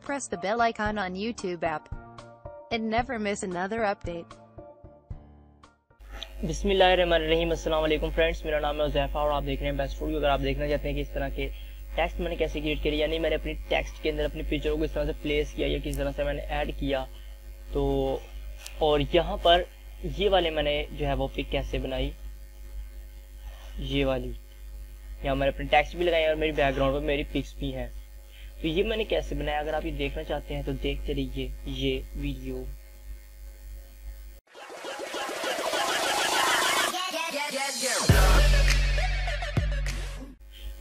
press the bell icon on YouTube app and never miss another update. बिस्मिल्लाहिर्रहमानिर्रहीम। अस्सलाम वालेकुम friends, मेरा नाम है उज़ैफा और आप देख रहे हैं बेस्ट फॉर यू। अगर आप देखना चाहते हैं कि इस तरह के टेक्स्ट मैंने कैसे क्रिएट करी, यानी मैंने अपनी टेक्स्ट के अंदर अपनी पिक्चरों को इस तरह से प्लेस किया या किस तरह से मैंने ऐड किया, तो और यहाँ पर ये वाले मैंने जो है वो पिक कैसे बनाई, ये वाली यहाँ मैंने अपने टेक्स्ट भी लगाए और मेरी बैकग्राउंड पर मेरी पिक्स भी हैं। तो ये मैंने कैसे बनाया, अगर आप ये देखना चाहते हैं तो देखते रहिए ये वीडियो।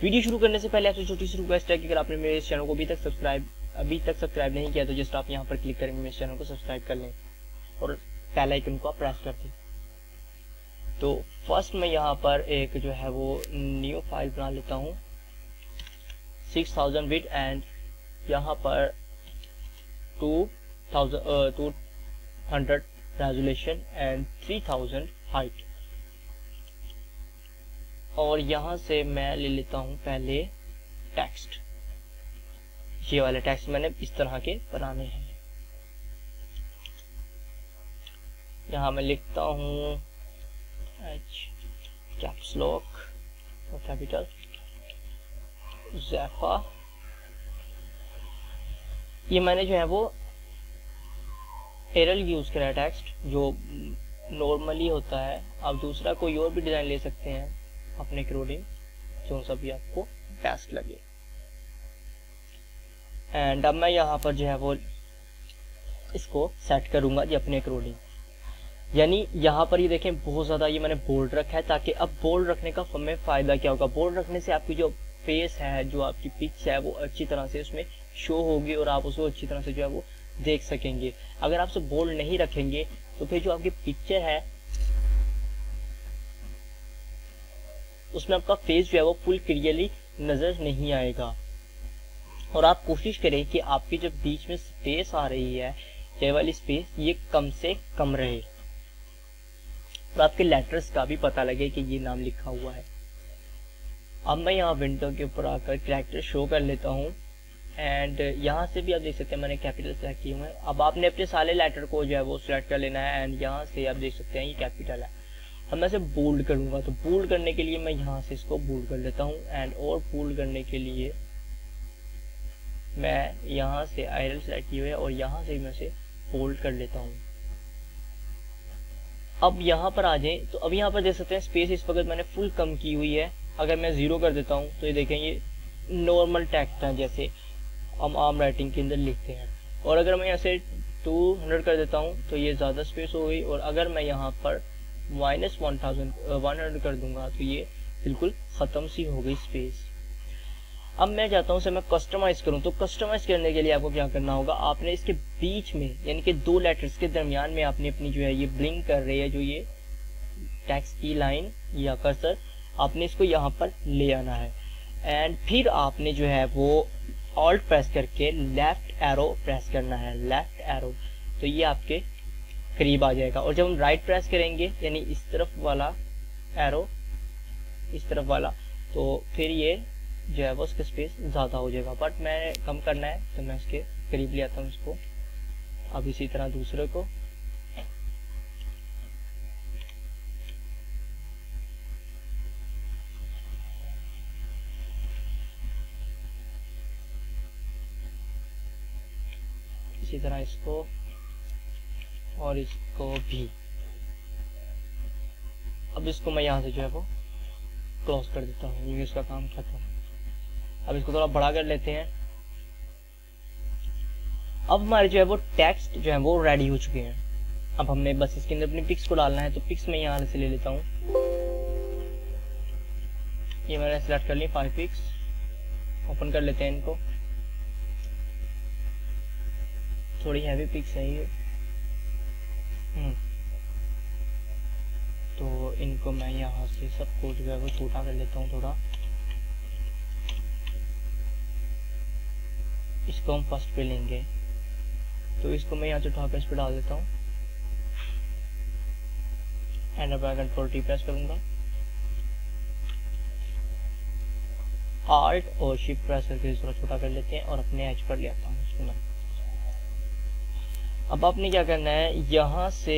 वीडियो शुरू करने से पहले आपसे छोटी सी रिक्वेस्ट है कि अगर आपने मेरे इस चैनल को अभी तक सब्सक्राइब नहीं किया तो जस्ट आप यहाँ पर क्लिक करेंगे, मेरे चैनल को सब्सक्राइब कर लें और बेल आइकन को आप प्रेस कर दें। तो फर्स्ट मैं यहाँ पर एक जो है वो न्यू फाइल बना लेता हूँ 6000 विड्थ एंड यहाँ पर 200 रेजोल्यूशन एंड 3000 हाइट। और यहाँ से मैं ले लेता हूँ पहले टेक्स्ट, ये वाले टेक्स्ट मैंने इस तरह के बनाने हैं। यहाँ मैं लिखता हूँ H कैप्स लॉक और कैपिटल ज़ैफा। ये मैंने जो है वो एरल यूज करा है टेक्स्ट, जो नॉर्मली होता है। आप दूसरा कोई और भी डिजाइन ले सकते हैं अपने अकॉर्डिंग, जो सा भी आपको बेस्ट लगे। एंड अब मैं यहाँ पर जो है वो इसको सेट करूंगा जी अपने अकॉर्डिंग। यानी यहाँ पर ये देखें बहुत ज़्यादा ये मैंने बोल्ड रखा है, ताकि अब बोल्ड रखने का हमें फ़ायदा क्या होगा, बोल्ड रखने से आपकी जो फेस है, जो आपकी पिक्स है, वो अच्छी तरह से उसमें शो होगी और आप उसको अच्छी तरह से जो है वो देख सकेंगे। अगर आप उसे बोल्ड नहीं रखेंगे तो फिर जो आपकी पिक्चर है उसमें आपका फेस जो है वो फुल क्लियरली नज़र नहीं आएगा। और आप कोशिश करें कि आपकी जो बीच में स्पेस आ रही है, ये वाली स्पेस ये कम से कम रहे और आपके लेटर्स का भी पता लगे कि ये नाम लिखा हुआ है। अब मैं यहाँ विंडो के ऊपर आकर कैरेक्टर शो कर लेता हूँ एंड यहाँ से भी आप देख सकते हैं मैंने कैपिटल सेलेक्ट किए हुए हैं। अब आपने अपने सारे लेटर को जो है वो सिलेक्ट कर लेना है एंड यहाँ से आप देख सकते हैं ये कैपिटल है। अब मैं इसे बोल्ड करूँगा, तो बोल्ड करने के लिए मैं यहाँ से इसको बोल्ड कर लेता हूँ एंड और बोल्ड करने के लिए मैं यहाँ से आयरल सेलेक्ट किए हुए और यहाँ से मैं इसे बोल्ड कर लेता हूँ। अब यहाँ पर आ जाएं तो अब यहाँ पर देख सकते हैं स्पेस इस वक्त मैंने फुल कम की हुई है। अगर मैं 0 कर देता हूँ तो ये देखें ये नॉर्मल टेक्स्ट है जैसे हम आम राइटिंग के अंदर लिखते हैं। और अगर मैं यहाँ से 200 कर देता हूँ तो ये ज़्यादा स्पेस हो गई। और अगर मैं यहाँ पर -100 कर दूंगा तो ये बिल्कुल ख़त्म सी हो गई स्पेस। अब मैं चाहता हूँ इसे मैं कस्टमाइज करूँ, तो कस्टमाइज करने के लिए आपको क्या करना होगा, आपने इसके बीच में यानी कि 2 लेटर्स के दरमियान में आपने अपनी जो है ये ब्लिंक कर रही है जो ये टेक्स्ट की लाइन या कर्सर, आपने इसको यहाँ पर ले आना है एंड फिर आपने जो है वो ऑल्ट प्रेस करके लेफ्ट एरो प्रेस करना है, लेफ्ट एरो, तो ये आपके करीब आ जाएगा। और जब हम राइट प्रेस करेंगे यानी इस तरफ वाला एरो, इस तरफ वाला, तो फिर ये जो है वो उसका स्पेस ज़्यादा हो जाएगा। बट मैं कम करना है तो मैं इसके करीब ले आता हूँ इसको। अब इसी तरह दूसरे को इसी तरह इसको और इसको भी। अब इसको मैं यहाँ से जो है वो क्लोज कर देता हूँ, ये इसका काम खत्म। अब इसको थोड़ा बड़ा कर लेते हैं। अब हमारे जो है वो टेक्स्ट जो है वो रेडी हो चुके हैं। अब हमने बस इसके अंदर अपनी पिक्स को डालना है, तो पिक्स मैं यहाँ से ले लेता हूँ। ये मैंने सेलेक्ट कर ली 5 पिक्स, ओपन कर लेते हैं इनको। थोड़ी हैवी पिक्स है ये, तो इनको मैं यहाँ से सबको जो है वो छोटा कर लेता हूँ थोड़ा। इसको हम फर्स्ट पे लेंगे, तो इसको मैं यहाँ से उठाकर इस पे डाल देता हूँ एंड अब मैं कंट्रोल टी प्रेस करूँगा। आल्ट और शिफ्ट प्रेस करके थोड़ा छोटा कर लेते हैं और अपने एज पर ले आता हूँ इसको मैं। अब आपने क्या करना है, यहाँ से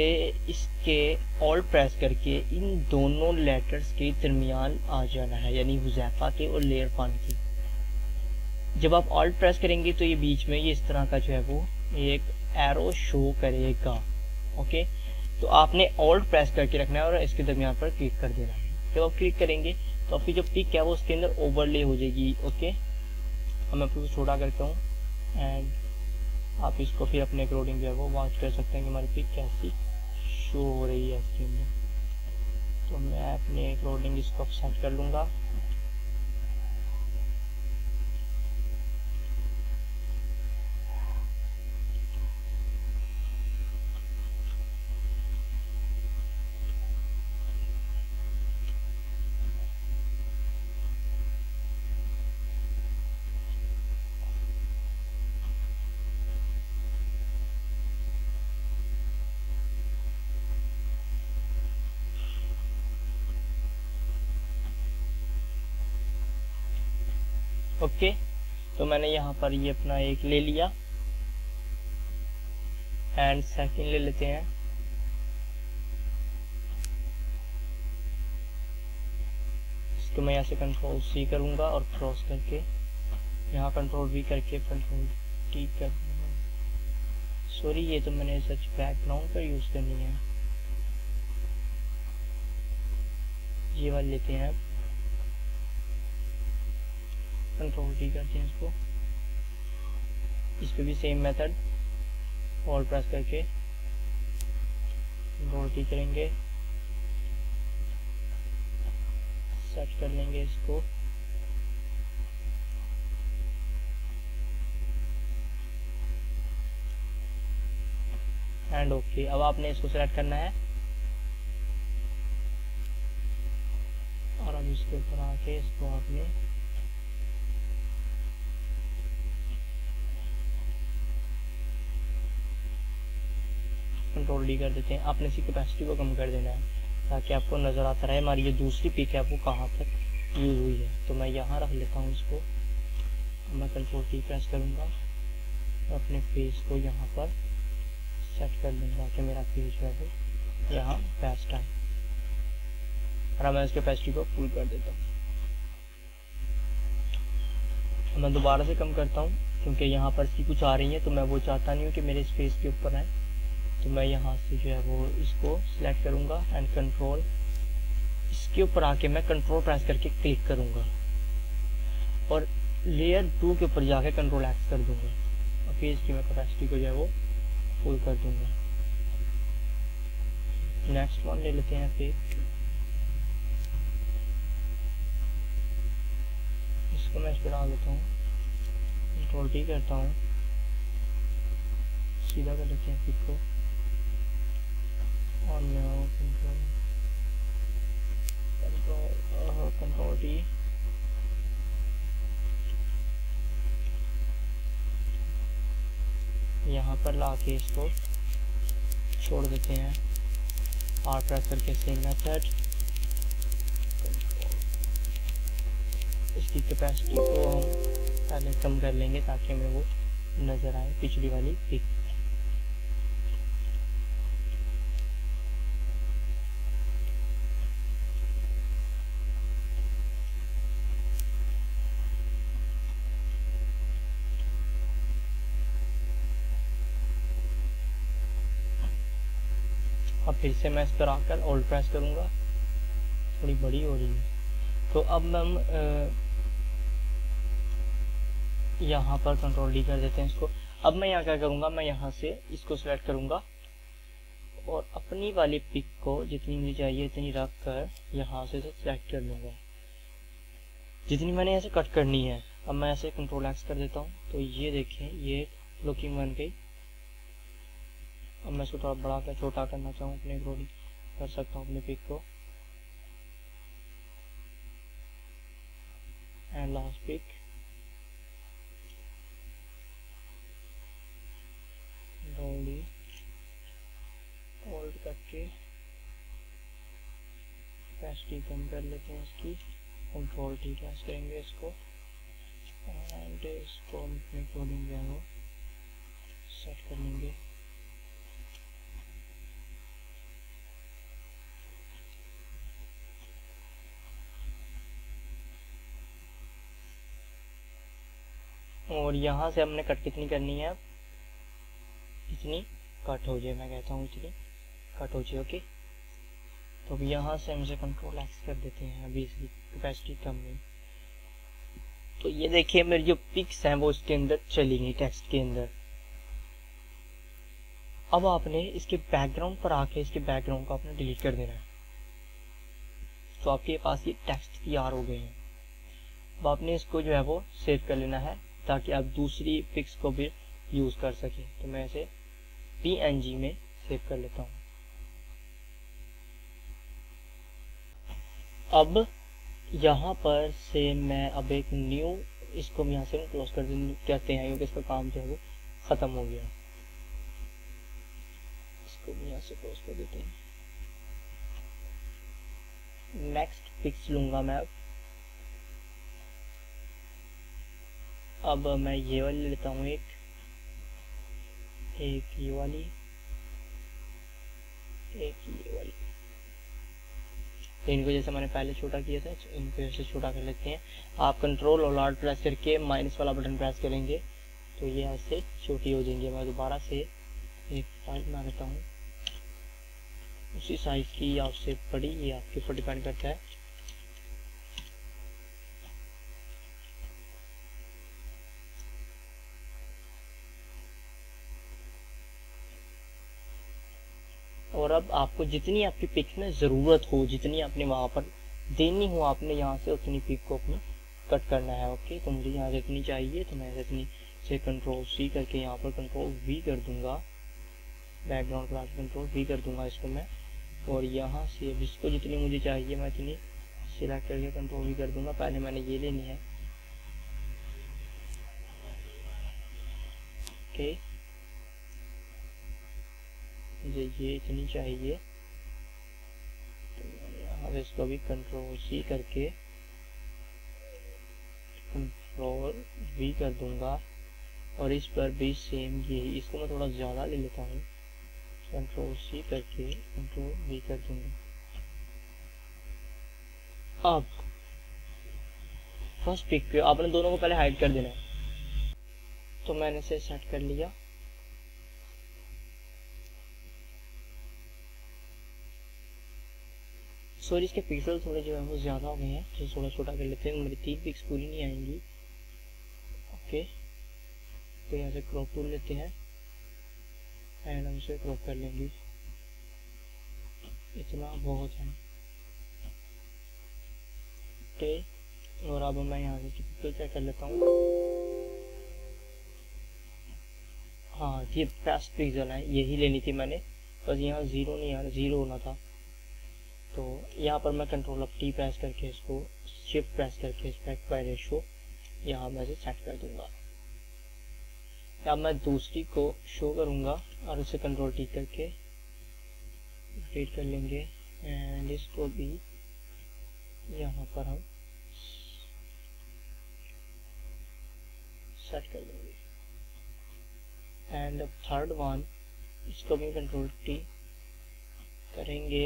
इसके ऑल्ट प्रेस करके इन दोनों लेटर्स के दरमियान आ जाना है, यानी हुज़ैफा के और लेयर 1 के। जब आप ऑल्ट प्रेस करेंगे तो ये बीच में ये इस तरह का जो है वो एक एरो शो करेगा। ओके, तो आपने ऑल्ट प्रेस करके रखना है और इसके दरमियान पर क्लिक कर देना है। जब आप क्लिक करेंगे तो आपकी जो पिक है वो उसके अंदर ओवरले हो जाएगी। ओके, अब मैं आपको छोटा करता हूँ एंड आप इसको फिर अपने अकॉर्डिंग जो है वो वॉच कर सकते हैं कि हमारी पिक कैसी शो हो रही है इसके अंदर। तो मैं अपने अकॉर्डिंग इसको सेट कर लूँगा। ओके, तो मैंने यहाँ पर ये अपना एक ले लिया एंड सेकंड ले लेते हैं। इसको मैं यहाँ से कंट्रोल C करूँगा और क्रॉस करके यहाँ कंट्रोल V करके कंट्रोल T कर दूँगा। सॉरी, ये तो मैंने सच बैकग्राउंड पर यूज़ करनी है। ये वाले लेते हैं, कंट्रोल T करते हैं इसको। इस पे भी सेम मेथड, ऑल्ट प्रेस करके कंट्रोल T करेंगे, सेट कर लेंगे इसको। एंड ओके, अब आपने इसको सेलेक्ट करना है और अब इसके ऊपर आके इसको आपने कंट्रोल D कर देते हैं। आपने इसकी कैपेसिटी को कम कर देना है ताकि आपको नज़र आता रहे हमारी ये दूसरी पिक है वो कहाँ तक यूज़ हुई है। तो मैं यहाँ रख लेता हूँ इसको। मैं कंट्रोल T प्रेस करूँगा और अपने फेस को यहाँ पर सेट कर दूँगा कि मेरा फेस जो है वो यहाँ बेस्ट है। और मैं इसके कैपेसिटी को फुल कर देता हूँ। मैं दोबारा से कम करता हूँ क्योंकि यहाँ पर इसकी कुछ आ रही है, तो मैं वो चाहता नहीं हूँ कि मेरे स्पेस के ऊपर आए। तो मैं यहाँ से जो है वो इसको सिलेक्ट करूँगा एंड कंट्रोल, इसके ऊपर आके मैं कंट्रोल प्रेस करके क्लिक करूँगा और लेयर 2 के ऊपर जाके कंट्रोल X कर दूँगा और फिर इसकी मैं कैपेसिटी को जो है वो फुल कर दूँगा। नेक्स्ट वन ले लेते हैं फिर, इसको मैं इस पर डाल देता हूँ, कंट्रोल T करता हूँ, सीधा कर लेते हैं पिक को और मैं कंट्रोल T यहाँ पर लाके इसको छोड़ देते हैं। R प्रेस करके सेम मेथड, इसकी कैपेसिटी को हम पहले कम कर लेंगे ताकि हमें वो नज़र आए पिछली वाली पिक। अब फिर से मैं इस पर आकर ऑल्ट प्रेस करूँगा, थोड़ी बड़ी हो रही है। तो अब हम यहाँ पर कंट्रोल D कर देते हैं इसको। अब मैं यहाँ क्या करूँगा, मैं यहाँ से इसको सिलेक्ट करूँगा और अपनी वाली पिक को जितनी मुझे चाहिए इतनी रख कर यहाँ से सिलेक्ट कर लूँगा, जितनी मैंने ऐसे कट करनी है। अब मैं ऐसे कंट्रोल X कर देता हूँ तो ये देखें ये लुकिंग बन गई। अब मैं इसको थोड़ा बड़ा कर छोटा करना चाहूँ अपने अकॉर्डिंग कर सकता हूँ अपने पिक को। एंड लास्ट पिक, होल्ड करके कैपेसिटी कम कर लेते हैं इसकी, कंट्रोल T प्रेस करेंगे इसको एंड इसको अपने अकॉर्डिंग जो है वो सेट कर लेंगे। और यहाँ से हमने कट कितनी करनी है, इतनी कट हो जाए, मैं कहता हूँ इतनी कट हो जाए। ओके, तो अब यहाँ से हम इसे कंट्रोल एक्स कर देते हैं, अभी इसकी कैपेसिटी कम है। तो ये देखिए मेरी जो पिक्स हैं वो इसके अंदर चली गई, टेक्स्ट के अंदर। अब आपने इसके बैकग्राउंड पर आके इसके बैकग्राउंड को आपने डिलीट कर देना है। तो आपके पास ये टेक्स्ट तैयार हो गए हैं। अब आपने इसको जो है वो सेव कर लेना है ताकि आप दूसरी पिक्स को भी यूज कर सकें। तो मैं इसे PNG में सेव कर लेता हूँ। अब यहाँ पर से मैं अब एक न्यू, इसको हम यहाँ से क्लोज कर कहते हैं क्योंकि इसका काम जो है वो खत्म हो गया। इसको भी यहाँ से क्लोज कर देते हैं। नेक्स्ट पिक्स लूंगा मैं। अब मैं ये वाली ले लेता हूँ, एक ये वाली, एक ये वाली। इनको जैसे मैंने पहले छोटा किया था इनको ऐसे छोटा कर लेते हैं। आप कंट्रोल और ऑल्ट प्रेस करके माइनस वाला बटन प्रेस करेंगे तो ये ऐसे छोटी हो जाएंगी। मैं दोबारा से एक फाइल बना लेता हूँ उसी साइज की, आपसे बड़ी, ये आपके ऊपर डिपेंड करता है। और अब आपको जितनी आपकी पिक में ज़रूरत हो, जितनी आपने वहाँ पर देनी हो, आपने यहाँ से उतनी पिक को अपनी कट करना है। ओके, तो मुझे यहाँ से इतनी चाहिए तो मैं इतनी से कंट्रोल C करके यहाँ पर कंट्रोल V कर दूंगा, बैकग्राउंड क्लास कंट्रोल V कर दूंगा इसको मैं। और यहाँ से अब इसको जितनी मुझे चाहिए मैं इतनी सिलेक्ट करके कंट्रोल V कर दूंगा। पहले मैंने ये लेनी है। ओके, मुझे ये इतनी चाहिए तो मैं यहाँ से इसको भी कंट्रोल C करके कंट्रोल V कर दूंगा। और इस पर भी सेम यही, इसको मैं थोड़ा ज़्यादा ले लेता हूँ, कंट्रोल C करके कंट्रोल V कर दूंगा। अब फर्स्ट पिक पे आपने दोनों को पहले हाइड कर देना है। तो मैंने इसे सेट कर लिया। सॉरी, इसके पिक्सल थोड़े जो है वो ज़्यादा हो गए हैं तो थोड़ा छोटा कर लेते हैं, मेरी 3 पिक्स पूरी नहीं आएंगी। ओके, तो यहाँ से क्रॉप टूल लेते हैं एंड हम इसे क्रॉप कर लेंगे, इतना बहुत है। ओके, और अब मैं यहाँ से पिक्सल चेक कर लेता हूँ। हाँ, ये बेस्ट पिक्सल है, यही लेनी थी मैंने, बस यहाँ 0 नहीं आ रहा, 0 होना था। तो यहाँ पर मैं कंट्रोल अब T प्रेस करके इसको शिफ्ट प्रेस करके एस्पेक्ट बाय रेशो यहाँ मैं इसे सेट कर दूंगा। अब मैं दूसरी को शो करूँगा और उसे कंट्रोल T करके रोटेट कर लेंगे एंड इसको भी यहाँ पर हम सेट कर लेंगे। एंड अब थर्ड वन, इसको भी कंट्रोल T करेंगे,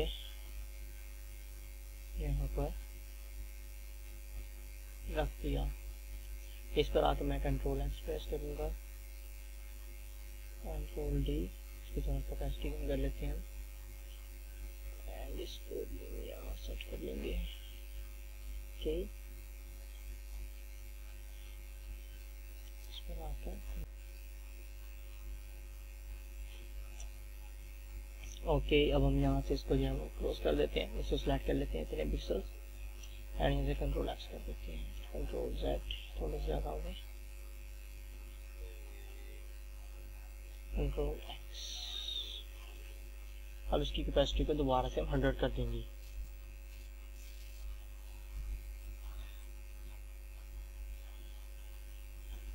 यहाँ पर रख दिया। इस पर आकर मैं कंट्रोल X प्रेस करूँगा, कंट्रोल D, इसकी थोड़ा कैपेसिटी कम कर लेते हैं एंड इसको भी यहाँ सेट कर लेंगे। ओके, इस पर आकर ओके, अब हम यहाँ से इसको जो है क्लोज कर देते हैं, इसको सिलेक्ट कर लेते हैं इतने पिक्सल्स एंड इसे कंट्रोल X कर देते हैं, कंट्रोल Z, थोड़े ज़्यादा हो गए, कंट्रोल X। अब इसकी कैपेसिटी को दोबारा से हम 100 कर देंगे।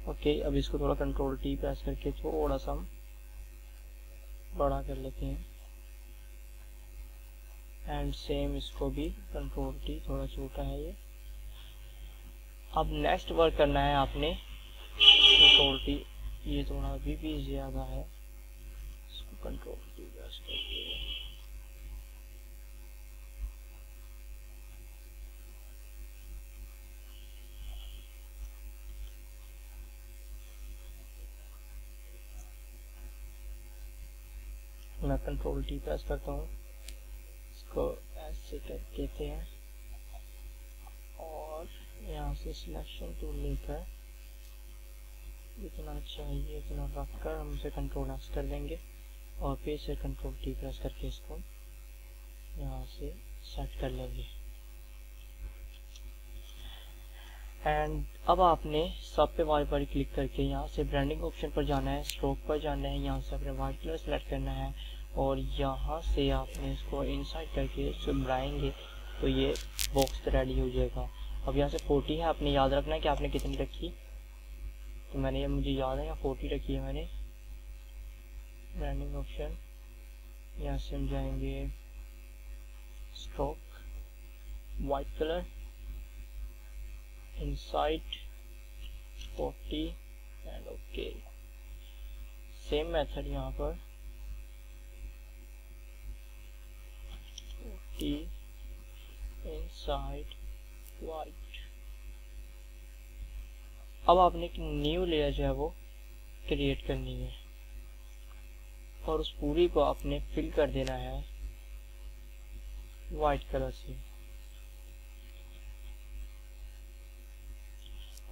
ओके, अब इसको थोड़ा कंट्रोल T प्रेस करके थोड़ा सा हम बड़ा कर लेते हैं एंड सेम इसको भी कंट्रोल T, थोड़ा छोटा है ये। अब नेक्स्ट वर्क करना है आपने कंट्रोल T, ये थोड़ा अभी भी ज़्यादा है, इसको कंट्रोल T प्रेस करके मैं कंट्रोल टी प्रेस करता हूँ, इसको ऐसे कर देते हैं और यहाँ से सिलेक्शन टूल लेकर जितना चाहिए इतना रख कर हम इसे कंट्रोल एक्स कर देंगे और फिर से कंट्रोल टी प्रेस करके इसको यहाँ से सेट कर लेंगे। एंड अब आपने सब पे वाई पर क्लिक करके यहाँ से ब्रांडिंग ऑप्शन पर जाना है, स्ट्रोक पर जाना है, यहाँ से अपने वाइट कलर सेलेक्ट करना है और यहाँ से आपने इसको इनसाइड करके इसको बढ़ाएंगे तो ये बॉक्स रेडी हो जाएगा। अब यहाँ से 40 है, आपने याद रखना है कि आपने कितनी रखी, तो मैंने ये मुझे याद है यहाँ 40 रखी है मैंने। ब्रांडिंग ऑप्शन यहाँ से हम जाएंगे stroke, white colour, inside 40 and OK। Same method यहाँ पर 40 inside white। अब आपने एक न्यू लेयर जो है वो क्रिएट करनी है और उस पूरी को आपने फिल कर देना है वाइट कलर से।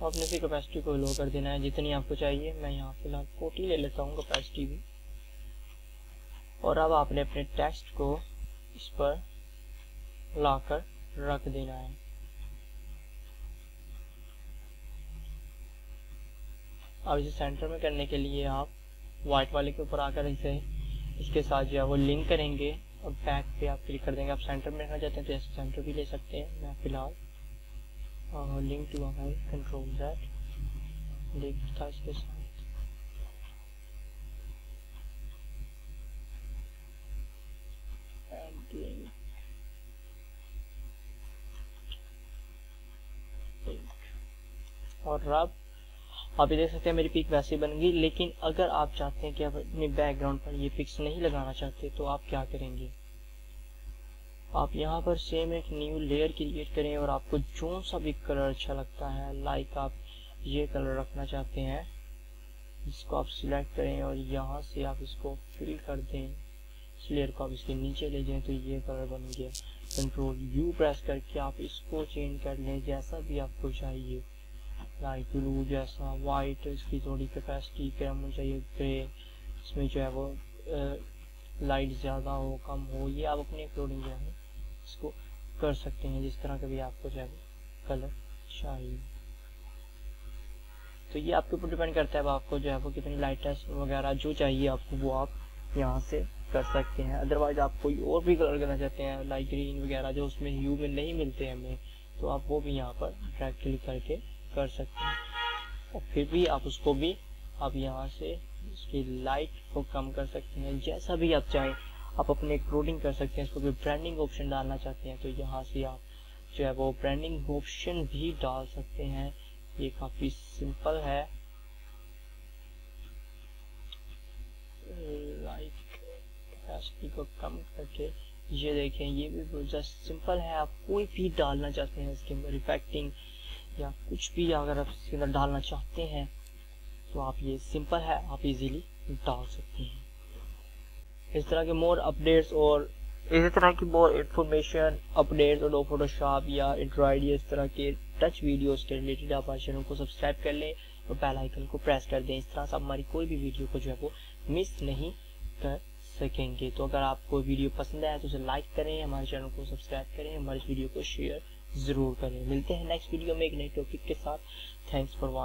आपने फिर कैपेसिटी को लो कर देना है जितनी आपको चाहिए। मैं यहाँ फिलहाल 40 ले लेता हूँ कैपेसिटी भी। और अब आपने अपने टेक्स्ट को इस पर लाकर रख देना है। अब इसे सेंटर में करने के लिए आप वाइट वाले के ऊपर आकर इसे इसके साथ जो है वो लिंक करेंगे और बैक पे आप क्लिक कर देंगे। आप सेंटर में रखना चाहते हैं तो ऐसे सेंटर भी ले सकते हैं। मैं फिलहाल link to I control that link था इसके साथ। एंड लिंक और अब आप ये देख सकते हैं मेरी पिक वैसे बन गई। लेकिन अगर आप चाहते हैं कि आप अपने बैकग्राउंड पर ये पिक्स नहीं लगाना चाहते तो आप क्या करेंगे, आप यहाँ पर सेम एक न्यू लेयर क्रिएट करें और आपको जो सा भी कलर अच्छा लगता है, लाइक आप ये कलर रखना चाहते हैं, इसको आप सिलेक्ट करें और यहाँ से आप इसको फिल कर दें। इस लेयर को आप इसके नीचे ले जाएं तो ये कलर बन गया। कंट्रोल यू प्रेस करके आप इसको चेंज कर लें जैसा भी आपको चाहिए, लाइट ब्लू जैसा, वाइट, इसकी थोड़ी कैपेसिटी कम चाहिए, ग्रे, इसमें जो है वो लाइट ज़्यादा हो कम हो, ये आप अपने अकॉर्डिंग जो है इसको कर सकते हैं जिस तरह का भी आपको जो है कलर चाहिए। तो ये आपके ऊपर डिपेंड करता है, आपको जो है वो कितनी लाइटेस्ट वगैरह जो चाहिए आपको वो आप यहाँ से कर सकते हैं। अदरवाइज आप कोई और भी कलर करना चाहते हैं लाइट ग्रीन वगैरह जो उसमें ह्यू में नहीं मिलते हैं हमें, तो आप वो भी यहाँ पर ड्रैग क्लिक करके कर सकते हैं। और फिर भी आप उसको भी आप यहाँ से इसकी लाइट को कम कर सकते हैं जैसा भी आप चाहें। आप अपने अकॉर्डिंग कर सकते हैं। इसको भी ब्रांडिंग ऑप्शन डालना चाहते हैं तो यहाँ से आप जो है वो ब्रांडिंग ऑप्शन भी डाल सकते हैं। ये काफ़ी सिंपल है, लाइक कैपेसिटी को कम करके ये देखें, ये भी जस्ट सिंपल है। आप कोई भी डालना चाहते हैं इसके अंदर इफेक्टिंग या कुछ भी अगर आप इसके अंदर डालना चाहते हैं तो आप ये सिंपल है, आप इजीली डाल सकते हैं। इस तरह के मोर अपडेट्स और इसी तरह की मोर इंफॉर्मेशन अपडेट्स और फोटोशॉप या एंड्रॉइड या इस तरह के टच वीडियोस के रिलेटेड आप हमारे चैनल को सब्सक्राइब कर लें और बेल आइकन को प्रेस कर दें। इस तरह से आप हमारी कोई भी वीडियो को जो है वो मिस नहीं कर सकेंगे। तो अगर आपको वीडियो पसंद आया तो उसे लाइक करें, हमारे चैनल को सब्सक्राइब करें, हमारे इस वीडियो को शेयर ज़रूर करें। मिलते हैं नेक्स्ट वीडियो में एक नए टॉपिक के साथ। Thanks for watching.